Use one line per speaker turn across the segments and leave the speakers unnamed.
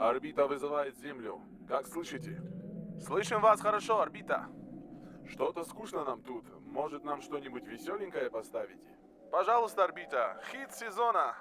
Орбита вызывает Землю. Как слышите?
Слышим вас хорошо, орбита.
Что-то скучно нам тут. Может, нам что-нибудь веселенькое поставите?
Пожалуйста, орбита. Хит сезона.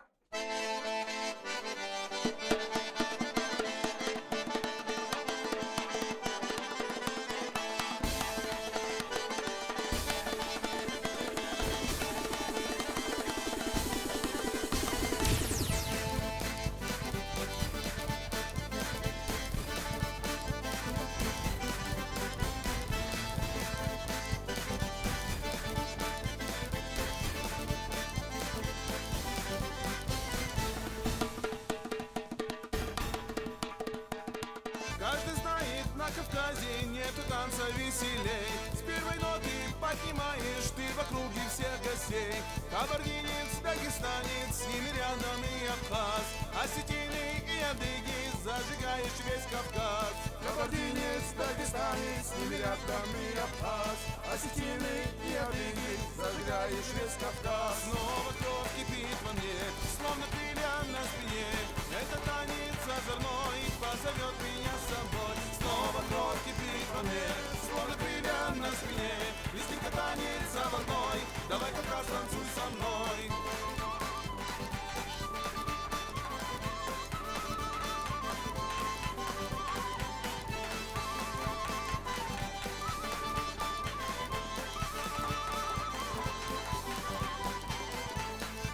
Каждый знает, на Кавказе нету танца веселей. С первой ноты поднимаешь ты в округе всех гостей. Кабардинец, дагестанец, с ними рядом и Абхаз. Осетины и адыги, зажигаешь весь Кавказ.
Кабардинец, дагестанец, с ними рядом и Абхаз. Осетины и адыги, зажигаешь весь Кавказ.
Снова кровь кипит во мне, словно крылья на спине. Это танец озорной, позовет меня с собой. Снова кровь кипит во мне, словно крылья на спине. Листинка танец заводной, давай как раз танцуй со мной.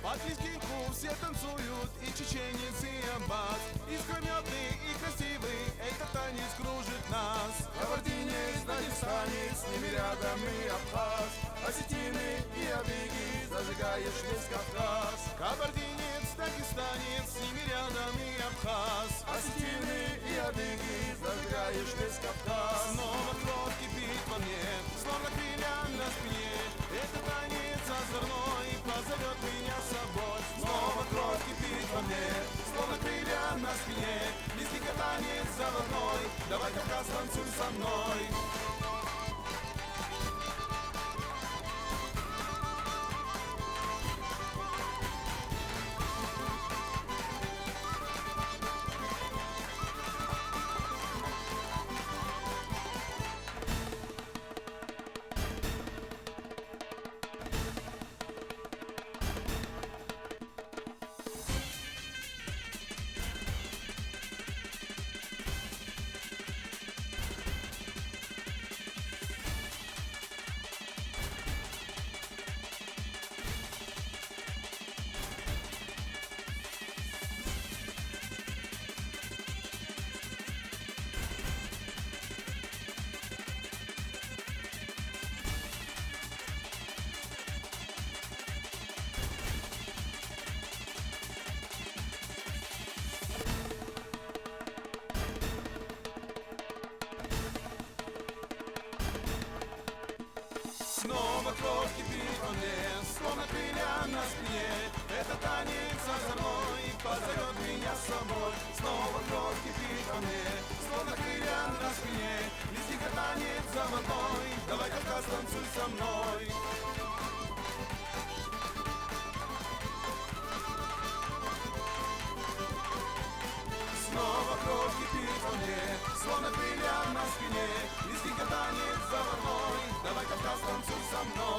Под лезгинку все танцуют, и чеченец, и амбаз. Искрометный и красивый, этот танец кружит нас.
Кабардинец, дагестанец, с ними рядом и Абхаз. Осетины и адыги, зажигаешь весь Кавказ.
Кабардинец, дагестанец, с ними рядом и Абхаз.
Осетины и адыги, зажигаешь весь Кавказ.
Снова кровь кипит во мне, словно крылья на спине. Это танец озорной, позовет меня с собой. Снова кровь кипит во мне, словно крылья на спине. Листика танец заводной, давай Кавказ танцуй со мной. Снова кровь кипит во мне, словно крылья на спине. Это танец озорной, позовет меня с собой. Снова кровь кипит во мне, словно крылья на спине. Листика танец заводной, давай Кавказ танцуй со мной. Снова кровь кипит во мне, словно крылья на спине. Листика танец заводной, давай Кавказ танцуй со мной.